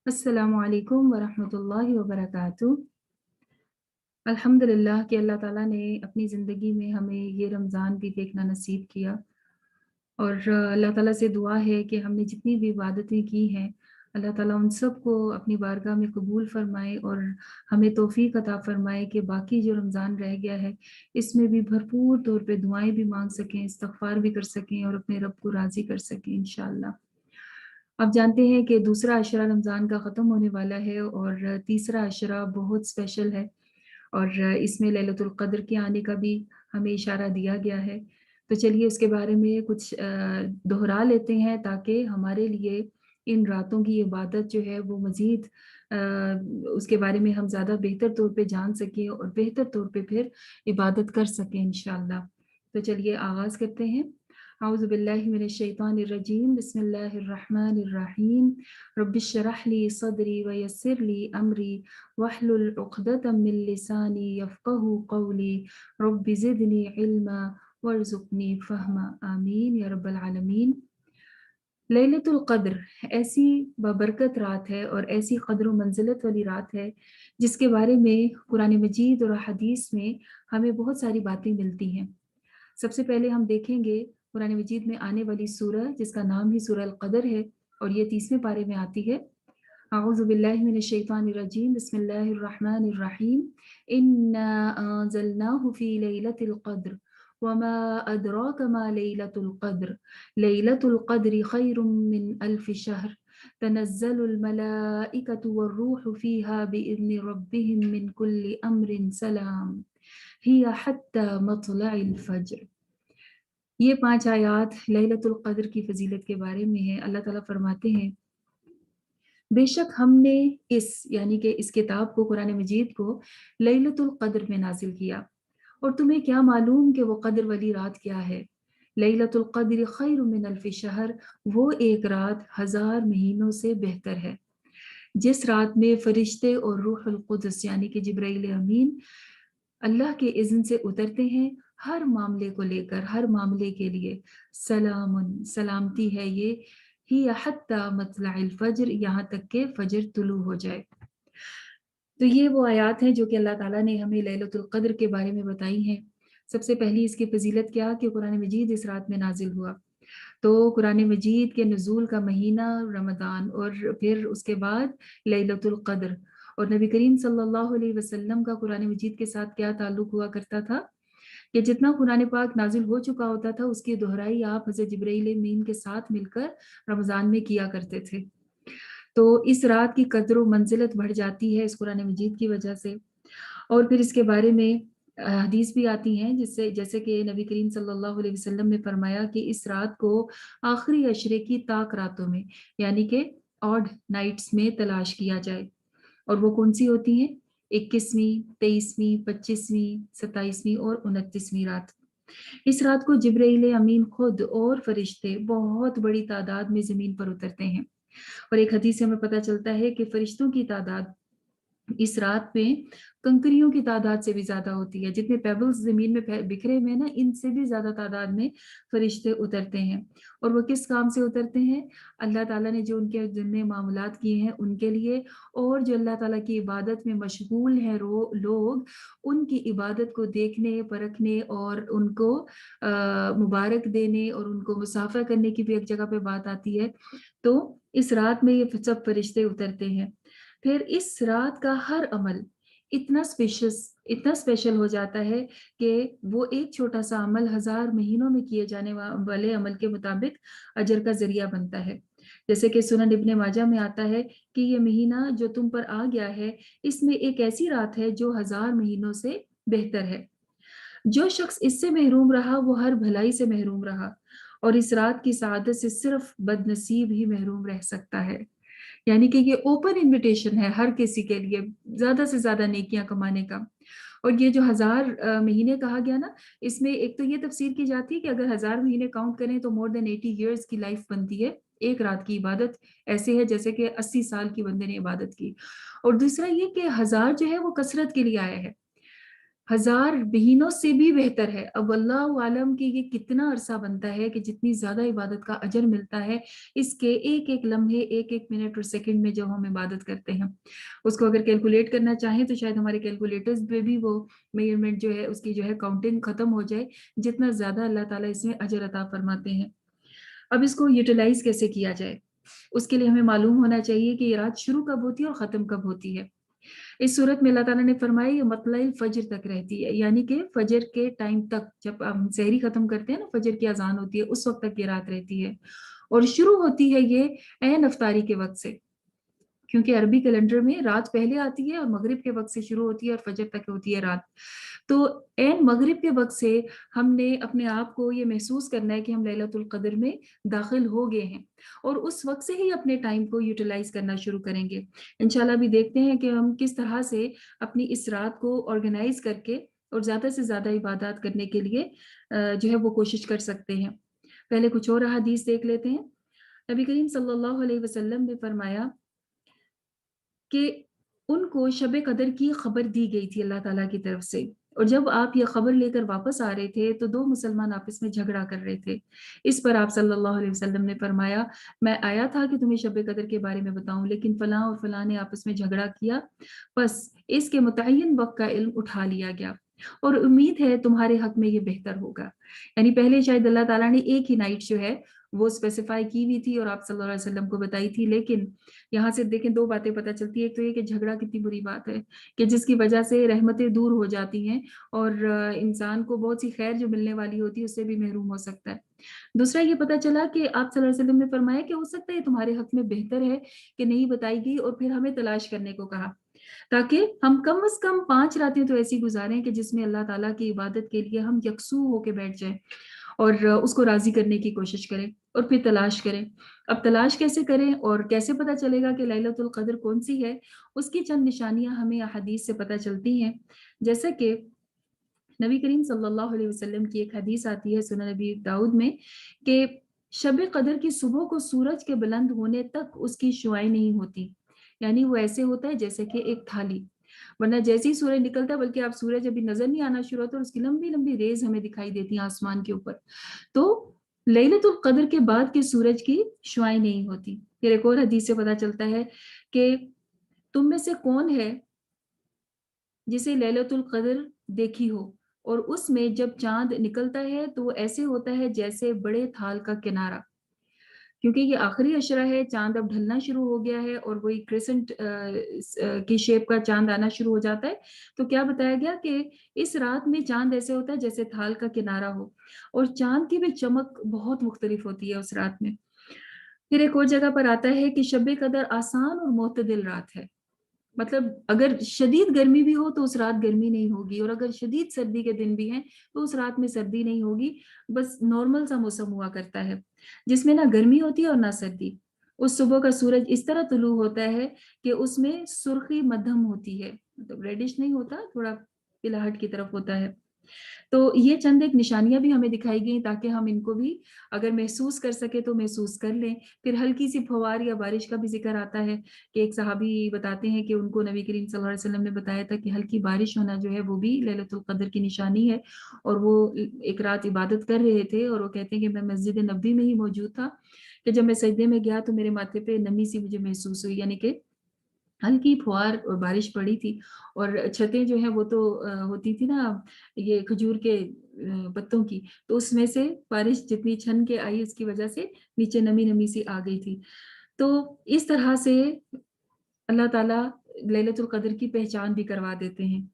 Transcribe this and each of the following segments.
अस्सलामु अलैकुम वरहमतुल्लाहि वबरकातुह। अल्हम्दुलिल्लाह कि अल्लाह ताला ने अपनी ज़िंदगी में हमें ये रमज़ान भी देखना नसीब किया और अल्लाह ताला से दुआ है कि हमने जितनी भी इबादतें की हैं, अल्लाह ताला उन सब को अपनी बारगाह में कबूल फ़रमाए और हमें तौफ़ीक अता फ़रमाए कि बाकी जो रमज़ान रह गया है, इसमें भी भरपूर तौर पे दुआएँ भी माँग सकें, इस्तिग़फ़ार भी कर सकें और अपने रब को राज़ी कर सकें इंशाअल्लाह। आप जानते हैं कि दूसरा अशरा रमज़ान का ख़त्म होने वाला है और तीसरा अशरा बहुत स्पेशल है और इसमें लैलतुल क़द्र के आने का भी हमें इशारा दिया गया है। तो चलिए उसके बारे में कुछ दोहरा लेते हैं ताकि हमारे लिए इन रातों की इबादत जो है वो मज़ीद उसके बारे में हम ज़्यादा बेहतर तौर पे जान सकें और बेहतर तौर पे फिर इबादत कर सकें इंशाअल्लाह। तो चलिए आगाज़ करते हैं। औज़ु बिल्लाहि मिनश शैतानिर रजीम, बिस्मिल्लाहिर रहमानिर रहीम। रब्बिश्रह ली सदरी व यस्सिर ली अमरी वहलुल उक़दतम मिन लिसानी यफ़क़हू क़ौली रब्बि ज़िदनी इल्मा वरज़ुक़नी फ़हमा आमीन या रब्बल आलमीन। लैलतुल क़द्र ऐसी बाबरकत रात है और ऐसी क़द्र व मंज़िलत वाली रात है जिसके बारे में कुरान मजीद और हदीस में हमें बहुत सारी बातें मिलती हैं। सबसे पहले हम देखेंगे कुरान मजीद में आने वाली सूरह जिसका नाम ही सूरह अल क़द्र है और ये 30वें पारे में आती है। अऊज़ु बिल्लाहि मिनश शैतानिर रजीम, बिस्मिल्लाहिर रहमानिर रहीम। इन्ना अंज़लनाहु फ़ी लैलतिल क़द्र वमा अदराक मा लैलतुल क़द्र लैलतुल क़द्रि खैरुम मिन अल्फ़ि शहर तनज़्ज़लुल मलाइकतु वर्रूहु फ़ीहा बिइज़्नि रब्बिहिम मिन कुल्लि अम्रिन सलाम हिय हत्ता मत्लइल फ़ज्र। ये 5 आयात लैलतुल क़द्र की फ़ज़ीलत के बारे में है। अल्लाह ताला फ़रमाते हैं, बेशक हमने इस यानी कि इस किताब को कुरान मजीद को लैलतुल क़द्र में नाज़िल किया और तुम्हें क्या मालूम कि वो क़द्र वाली रात क्या है? लैलतुल क़द्र खैरुम मिन अल्फ़ि शहर, वो एक रात 1000 महीनों से बेहतर है। जिस रात में फरिश्ते और रूहुल कुद्स यानी कि जिब्राइल अमीन अल्लाह के इज़्न से उतरते हैं हर मामले को लेकर, हर मामले के लिए सलामुन सलामती है ये ही हत्ता मतलइल फ़ज्र, यहाँ तक के फ़ज्र तुलू हो जाए। तो ये वो आयात हैं जो कि अल्लाह ताला ने हमें लैलतुल क़द्र के बारे में बताई हैं। सबसे पहली इसकी फ़ज़ीलत क्या कि कुरान मजीद इस रात में नाज़िल हुआ। तो कुरान मजीद के नुज़ूल का महीना रमज़ान और फिर उसके बाद लैलतुल क़द्र और नबी करीम सल्लल्लाहु अलैहि वसल्लम का कुरान मजीद के साथ क्या ताल्लुक़ हुआ करता था कि जितना कुरान पाक नाज़िल हो चुका होता था उसकी दोहराई आप हज़रत जिब्राइल अमीन के साथ मिलकर रमज़ान में किया करते थे। तो इस रात की कद्र व मंज़िलत बढ़ जाती है इस कुरान मजीद की वजह से और फिर इसके बारे में हदीस भी आती हैं जिससे जैसे कि नबी करीम सल्लल्लाहु अलैहि वसल्लम ने फरमाया कि इस रात को आखिरी अशरे की ताक रातों में यानी कि ऑड नाइट्स में तलाश किया जाए और वो कौन-सी होती हैं? 21वीं, 23वीं, 25वीं, 27वीं और 29वीं रात। इस रात को जिब्राइल अमीन खुद और फरिश्ते बहुत बड़ी तादाद में ज़मीन पर उतरते हैं और एक हदीस से हमें पता चलता है कि फरिश्तों की तादाद इस रात में कंकरियों की तादाद से भी ज़्यादा होती है। जितने पेबल्स ज़मीन में फै बिखरे हुए हैं ना, इनसे भी ज़्यादा तादाद में फरिश्ते उतरते हैं और वो किस काम से उतरते हैं? अल्लाह ताला ने जो उनके ज़िम्मे मामूलात किए हैं उनके लिए और जो अल्लाह ताला की इबादत में मशगूल हैं लोग, उनकी इबादत को देखने, परखने और उनको मुबारक देने और उनको मुसाफ़ा करने की भी एक जगह पे बात आती है। तो इस रात में ये सब फरिश्ते उतरते हैं। फिर इस रात का हर अमल इतना स्पेशल हो जाता है कि वो एक छोटा-सा अमल 1000 महीनों में किए जाने वाले अमल के मुताबिक अजर का ज़रिया बनता है। जैसे कि सुनन इब्न माजा में आता है कि ये महीना जो तुम पर आ गया है, इसमें एक ऐसी रात है जो 1000 महीनों से बेहतर है। जो शख्स इससे महरूम रहा वो हर भलाई से महरूम रहा और इस रात की सआदत से सिर्फ बदनसीब ही महरूम रह सकता है। यानी कि ये ओपन इन्विटेशन है हर किसी के लिए ज़्यादा से ज़्यादा नेकियां कमाने का। और ये जो 1000 महीने कहा गया ना, इसमें एक तो ये तफसीर की जाती है कि अगर 1000 महीने काउंट करें तो मोर देन 80 ईयर्स की लाइफ बनती है। एक रात की इबादत ऐसे है जैसे कि 80 साल की बंदे ने इबादत की। और दूसरा ये कि 1000 जो है वो कसरत के लिए आया है। 1000 महीनों से भी बेहतर है। अब अल्लाह आलम कि ये कितना अरसा बनता है कि जितनी ज़्यादा इबादत का अजर मिलता है इसके एक एक लम्हे, एक एक मिनट और सेकंड में जो हम इबादत करते हैं, उसको अगर कैलकुलेट करना चाहें तो शायद हमारे कैलकुलेटर्स पे भी वो मेजरमेंट जो है उसकी जो है काउंटिंग खत्म हो जाए, जितना ज़्यादा अल्लाह ताला इसमें अजर अता फरमाते हैं। अब इसको यूटिलाइज कैसे किया जाए, उसके लिए हमें मालूम होना चाहिए कि ये रात शुरू कब होती है और ख़त्म कब होती है। इस सूरत में अल्लाह ताला ने फरमाया ये मतलइल फजर तक रहती है, यानी कि फजर के टाइम तक, जब हम सहरी खत्म करते हैं ना, फजर की अजान होती है, उस वक्त तक ये रात रहती है। और शुरू होती है ये ऐन अफ्तारी के वक्त से, क्योंकि अरबी कैलेंडर में रात पहले आती है और मगरिब के वक्त से शुरू होती है और फजर तक होती है रात। तो ऐन मगरिब के वक्त से हमने अपने आप को ये महसूस करना है कि हम लैलतुल क़द्र में दाखिल हो गए हैं, और उस वक्त से ही अपने टाइम को यूटिलाइज करना शुरू करेंगे। इंशाल्लाह भी देखते हैं कि हम किस तरह से अपनी इस रात को ऑर्गेनाइज करके और ज़्यादा से ज़्यादा इबादत करने के लिए जो है वो कोशिश कर सकते हैं। पहले कुछ और हदीस देख लेते हैं। नबी करीम सल्लल्लाहु अलैहि वसल्लम ने फरमाया कि उनको शब कदर की खबर दी गई थी अल्लाह ताला की तरफ से, और जब आप ये खबर लेकर वापस आ रहे थे तो दो मुसलमान आपस में झगड़ा कर रहे थे। इस पर आप सल्लल्लाहु अलैहि वसल्लम ने फरमाया, मैं आया था कि तुम्हें शब कदर के बारे में बताऊं, लेकिन फलां और फलां ने आपस में झगड़ा किया, बस इसके मुतय्यन वक्त का इल्म उठा लिया गया और उम्मीद है तुम्हारे हक में ये बेहतर होगा। यानी पहले शायद अल्लाह ताला ने एक ही नाइट जो है वो स्पेसिफाई की हुई थी और आप सल्लल्लाहु अलैहि वसल्लम को बताई थी, लेकिन यहाँ से देखें दो बातें पता चलती है। एक तो ये कि झगड़ा कितनी बुरी बात है कि जिसकी वजह से रहमतें दूर हो जाती हैं और इंसान को बहुत सी खैर जो मिलने वाली होती है उससे भी महरूम हो सकता है। दूसरा ये पता चला कि आप सल्लल्लाहु अलैहि वसल्लम ने फरमाया कि हो सकता है तुम्हारे हक में बेहतर है कि नहीं बताई गई, और फिर हमें तलाश करने को कहा, ताकि हम कम से कम 5 रातें तो ऐसी गुजारें कि जिसमें अल्लाह ताला की इबादत के लिए हम यकसू होके बैठ जाएं और उसको राजी करने की कोशिश करें और फिर तलाश करें। अब तलाश कैसे करें और कैसे पता चलेगा कि लैलतुल क़द्र कौन सी है, उसकी चंद निशानियां हमें हदीस से पता चलती हैं। जैसे कि नबी करीम सल्लल्लाहु अलैहि वसल्लम की एक हदीस आती है सुनन नबी दाऊद में कि शब कदर की सुबह को सूरज के बुलंद होने तक उसकी शुआएं नहीं होती, यानी वो ऐसे होता है जैसे कि एक थाली, वरना जैसे ही सूरज निकलता है, बल्कि आप सूरज अभी नजर नहीं आना शुरू होता और उसकी लंबी लंबी रेज हमें दिखाई देती है आसमान के ऊपर। तो लैलतुल कद्र के बाद के सूरज की शुआएं नहीं होती। फिर एक और हदीस से पता चलता है कि तुम में से कौन है जिसे लैलतुल कद्र देखी हो, और उसमें जब चांद निकलता है तो वो ऐसे होता है जैसे बड़े थाल का किनारा, क्योंकि ये आखिरी अशरा है, चांद अब ढलना शुरू हो गया है और वही क्रिसेंट की शेप का चांद आना शुरू हो जाता है। तो क्या बताया गया कि इस रात में चांद ऐसे होता है जैसे थाल का किनारा हो, और चांद की भी चमक बहुत मुख्तलिफ होती है उस रात में। फिर एक और जगह पर आता है कि शब कदर आसान और मोतदिल रात है, मतलब अगर शदीद गर्मी भी हो तो उस रात गर्मी नहीं होगी, और अगर शदीद सर्दी के दिन भी हैं तो उस रात में सर्दी नहीं होगी, बस नॉर्मल सा मौसम हुआ करता है जिसमें ना गर्मी होती है और ना सर्दी। उस सुबह का सूरज इस तरह तुलू होता है कि उसमें सुर्खी मध्यम होती है, मतलब रेडिश नहीं होता, थोड़ा पिलाहट की तरफ होता है। तो ये चंद एक निशानियां भी हमें दिखाई गई ताकि हम इनको भी अगर महसूस कर सके तो महसूस कर लें। फिर हल्की सी फवार या बारिश का भी जिक्र आता है कि एक सहाबी बताते हैं कि उनको नबी करीम सल्लल्लाहु अलैहि वसल्लम ने बताया था कि हल्की बारिश होना जो है वो भी लैलतुल कद्र की निशानी है, और वो एक रात इबादत कर रहे थे और वो कहते हैं कि मैं मस्जिद नबी में ही मौजूद था कि जब मैं सजदे में गया तो मेरे माथे पे नमी सी मुझे महसूस हुई, यानी कि हल्की फुहार और बारिश पड़ी थी। और छतें जो है वो तो होती थी ना ये खजूर के पत्तों की, तो उसमें से बारिश जितनी छन के आई उसकी वजह से नीचे नमी नमी सी आ गई थी। तो इस तरह से अल्लाह ताला लैलतुल कद्र की पहचान भी करवा देते हैं।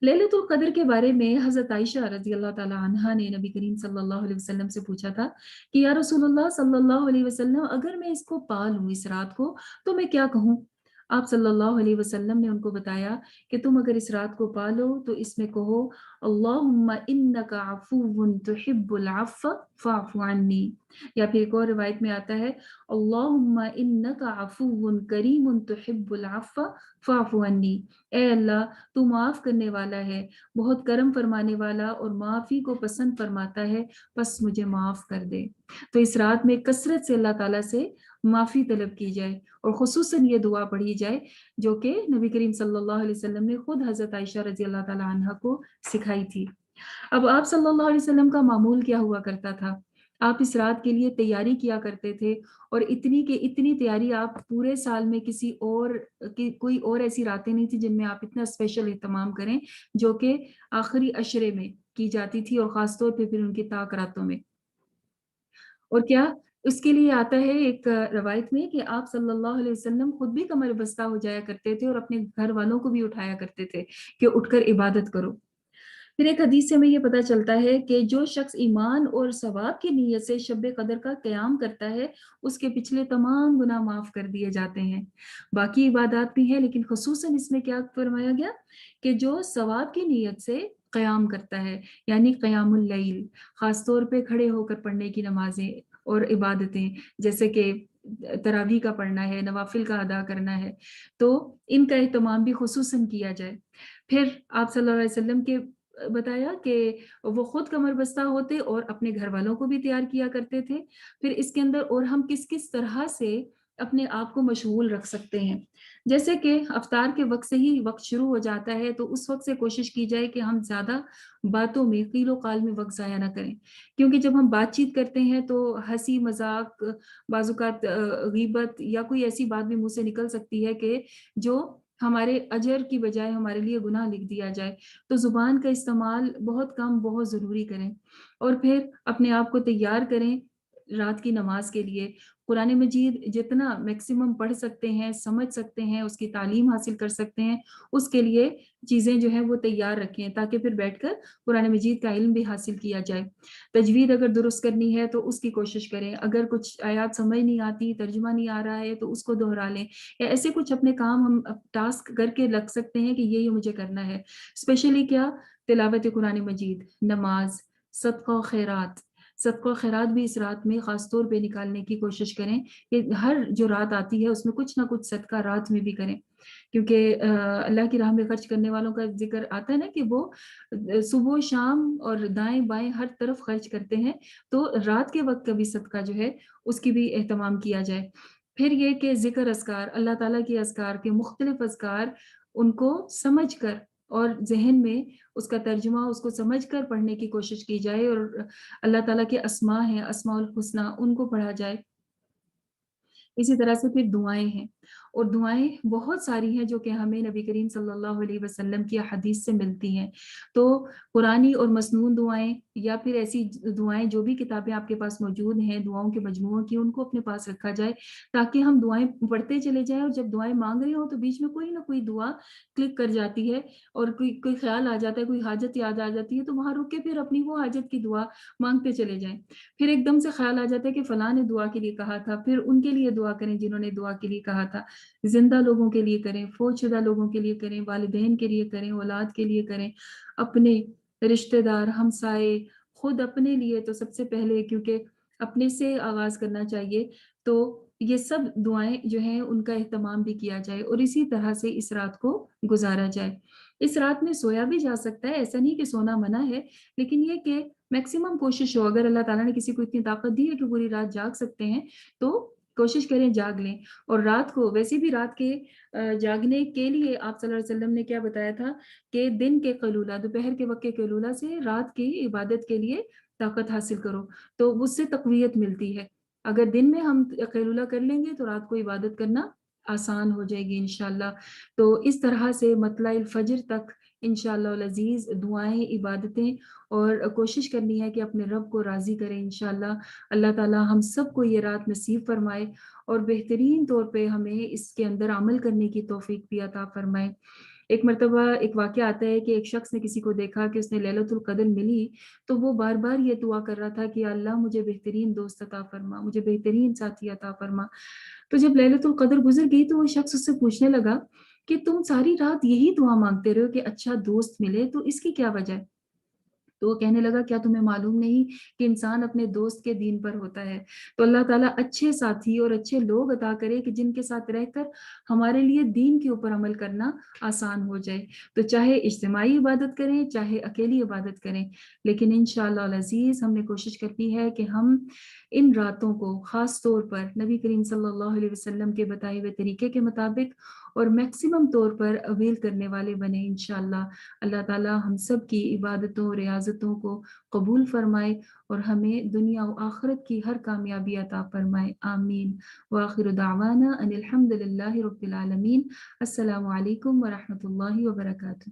लैलतुल कद्र के बारे में हज़रत आयशा रज़ी अल्लाह ताला अन्हा ने नबी करीम सल्लल्लाहु अलैहि वसल्लम से पूछा था कि या रसूलुल्लाह सल्लल्लाहु अलैहि वसल्लम, अगर मैं इसको पा लूँ इस रात को तो मैं क्या कहूँ? आप सल्लल्लाहु अलैहि वसल्लम ने उनको बताया कि तुम अगर इस रात को पा लो तो इसमें कहो अल्लाहुम्मा इन्नका अफ़ुव्वुन तुहिब्बुल अफ़्व फ़अफ़ु अन्नी, या फिर एक और रिवायत में आता है अल्लाहुम्मा इन्नका अफ़ुव्वुन करीमुन तुहिब्बुल अफ़्व फ़अफ़ु अन्नी। ए अल्लाह, तू माफ करने वाला है, बहुत करम फरमाने वाला और माफी को पसंद फरमाता है, बस मुझे माफ कर दे। तो इस रात में कसरत से अल्लाह ताला से معافی طلب کی جائے اور خصوصاً یہ دعا پڑھی جائے جو کہ نبی کریم صلی اللہ علیہ وسلم نے خود حضرت عائشہ رضی اللہ تعالیٰ عنہ کو سکھائی تھی۔ اب آپ صلی اللہ علیہ وسلم کا معمول کیا ہوا کرتا تھا؟ آپ اس رات کے لیے تیاری کیا کرتے تھے، اور اتنی تیاری آپ پورے سال میں کسی اور کوئی اور ایسی راتیں نہیں تھی جن میں آپ اتنا اسپیشل اہتمام کریں جو کہ آخری عشرے میں کی جاتی تھی، اور خاص طور پہ پھر ان کی طاق راتوں میں۔ اور کیا اس کے لیے آتا ہے ایک روایت میں کہ آپ صلی اللہ علیہ وسلم خود بھی کمر بستہ ہو جایا کرتے تھے اور اپنے گھر والوں کو بھی اٹھایا کرتے تھے کہ اٹھ کر عبادت کرو۔ پھر ایک حدیث سے ہمیں یہ پتہ چلتا ہے کہ جو شخص ایمان اور ثواب کی نیت سے شب قدر کا قیام کرتا ہے اس کے پچھلے تمام گناہ معاف کر دیے جاتے ہیں۔ باقی عبادات بھی ہیں لیکن خصوصاً اس میں کیا فرمایا گیا کہ جو ثواب کی نیت سے قیام کرتا ہے، یعنی قیام اللیل، خاص طور پہ کھڑے ہو کر پڑھنے کی نمازیں اور عبادتیں، جیسے کہ تراویح کا پڑھنا ہے، نوافل کا ادا کرنا ہے، تو ان کا اہتمام بھی خصوصاً کیا جائے۔ پھر آپ صلی اللہ علیہ وسلم کے بتایا کہ وہ خود کمر بستہ ہوتے اور اپنے گھر والوں کو بھی تیار کیا کرتے تھے۔ پھر اس کے اندر اور ہم کس کس طرح سے اپنے آپ کو مشغول رکھ سکتے ہیں، جیسے کہ افطار کے وقت سے ہی وقت شروع ہو جاتا ہے تو اس وقت سے کوشش کی جائے کہ ہم زیادہ باتوں میں قیل و قال میں وقت ضائع نہ کریں، کیونکہ جب ہم بات چیت کرتے ہیں تو ہنسی مذاق، بعض اوقات غیبت یا کوئی ایسی بات بھی منہ سے نکل سکتی ہے کہ جو ہمارے اجر کی بجائے ہمارے لیے گناہ لکھ دیا جائے۔ تو زبان کا استعمال بہت کم، بہت ضروری کریں، اور پھر اپنے آپ کو تیار کریں رات کی نماز کے لیے۔ قرآن مجید جتنا میکسیمم پڑھ سکتے ہیں، سمجھ سکتے ہیں، اس کی تعلیم حاصل کر سکتے ہیں، اس کے لیے چیزیں جو ہیں وہ تیار رکھیں تاکہ پھر بیٹھ کر قرآن مجید کا علم بھی حاصل کیا جائے۔ تجوید اگر درست کرنی ہے تو اس کی کوشش کریں، اگر کچھ آیات سمجھ نہیں آتی، ترجمہ نہیں آ رہا ہے تو اس کو دہرا لیں، یا ایسے کچھ اپنے کام ہم ٹاسک کر کے رکھ سکتے ہیں کہ یہ مجھے کرنا ہے۔ اسپیشلی کیا؟ تلاوت قرآن مجید، نماز، صدقہ و خیرات۔ صدقہ و خیرات بھی اس رات میں خاص طور پہ نکالنے کی کوشش کریں کہ ہر جو رات آتی ہے اس میں کچھ نہ کچھ صدقہ رات میں بھی کریں، کیونکہ اللہ کی راہ میں خرچ کرنے والوں کا ذکر آتا ہے نا کہ وہ صبح شام اور دائیں بائیں ہر طرف خرچ کرتے ہیں، تو رات کے وقت کا بھی صدقہ جو ہے اس کی بھی اہتمام کیا جائے۔ پھر یہ کہ ذکر اذکار، اللہ تعالیٰ کے اذکار کے مختلف اذکار، ان کو سمجھ کر اور ذہن میں اس کا ترجمہ اس کو سمجھ کر پڑھنے کی کوشش کی جائے، اور اللہ تعالیٰ کے اسماء ہیں، اسماء الحسنی، ان کو پڑھا جائے۔ اسی طرح سے پھر دعائیں ہیں، اور دعائیں بہت ساری ہیں جو کہ ہمیں نبی کریم صلی اللہ علیہ وسلم کی حدیث سے ملتی ہیں۔ تو قرآنی اور مسنون دعائیں یا پھر ایسی دعائیں جو بھی کتابیں آپ کے پاس موجود ہیں دعاؤں کے مجموعوں کی، ان کو اپنے پاس رکھا جائے تاکہ ہم دعائیں پڑھتے چلے جائیں، اور جب دعائیں مانگ رہے ہوں تو بیچ میں کوئی نہ کوئی دعا کلک کر جاتی ہے، اور کوئی خیال آ جاتا ہے، کوئی حاجت یاد آ جاتی ہے، تو وہاں رک کے پھر اپنی وہ حاجت کی دعا مانگتے چلے جائیں۔ پھر ایک دم سے خیال آ جاتا ہے کہ فلاں نے دعا کے لیے کہا تھا، پھر ان کے لیے دعا کریں جنہوں نے دعا کے لیے کہا تھا۔ زندہ لوگوں کے لیے کریں، فوت شدہ لوگوں کے لیے کریں، والدین کے لیے کریں، اولاد کے لیے کریں، اپنے رشتہ دار، ہمسائے، خود اپنے لیے تو سب سے پہلے، کیونکہ اپنے سے آغاز کرنا چاہیے۔ تو یہ سب دعائیں جو ہیں ان کا اہتمام بھی کیا جائے، اور اسی طرح سے اس رات کو گزارا جائے۔ اس رات میں سویا بھی جا سکتا ہے، ایسا نہیں کہ سونا منع ہے، لیکن یہ کہ میکسیمم کوشش ہو، اگر اللہ تعالیٰ نے کسی کو اتنی طاقت دی ہے کہ پوری رات جاگ سکتے ہیں تو کوشش کریں جاگ لیں۔ اور رات کو ویسے بھی رات کے جاگنے کے لیے آپ صلی اللہ علیہ وسلم نے کیا بتایا تھا کہ دن کے قیلولہ، دوپہر کے وقت کے قیلولہ سے رات کی عبادت کے لیے طاقت حاصل کرو، تو اس سے تقویت ملتی ہے۔ اگر دن میں ہم قیلولہ کر لیں گے تو رات کو عبادت کرنا آسان ہو جائے گی انشاءاللہ۔ تو اس طرح سے مطلع الفجر تک انشاءاللہ العزیز دعائیں، عبادتیں، اور کوشش کرنی ہے کہ اپنے رب کو راضی کریں انشاءاللہ۔ اللہ تعالیٰ ہم سب کو یہ رات نصیب فرمائے، اور بہترین طور پہ ہمیں اس کے اندر عمل کرنے کی توفیق بھی عطا فرمائے۔ ایک مرتبہ ایک واقعہ آتا ہے کہ ایک شخص نے کسی کو دیکھا کہ اس نے لیلۃ القدر ملی، تو وہ بار بار یہ دعا کر رہا تھا کہ اللہ مجھے بہترین دوست عطا فرما، مجھے بہترین ساتھی عطا فرما۔ تو جب لیلۃ القدر گزر گئی تو وہ شخص اس سے پوچھنے لگا کہ تم ساری رات یہی دعا مانگتے رہو کہ اچھا دوست ملے، تو اس کی کیا وجہ ہے؟ تو وہ کہنے لگا کیا تمہیں معلوم نہیں کہ انسان اپنے دوست کے دین پر ہوتا ہے؟ تو اللہ تعالیٰ اچھے ساتھی اور اچھے لوگ عطا کرے کہ جن کے ساتھ رہ کر ہمارے لیے دین کے اوپر عمل کرنا آسان ہو جائے۔ تو چاہے اجتماعی عبادت کریں چاہے اکیلی عبادت کریں، لیکن انشاءاللہ العزیز ہم نے کوشش کرنی ہے کہ ہم ان راتوں کو خاص طور پر نبی کریم صلی اللہ علیہ وسلم کے بتائے ہوئے طریقے کے مطابق اور میکسیمم طور پر اویل کرنے والے بنے انشاءاللہ۔ اللہ تعالیٰ ہم سب کی عبادتوں ریاضتوں کو قبول فرمائے اور ہمیں دنیا و آخرت کی ہر کامیابی عطا فرمائے، آمین۔ وآخر دعوانا ان الحمد للہ رب العالمین۔ السلام علیکم ورحمۃ اللہ وبرکاتہ۔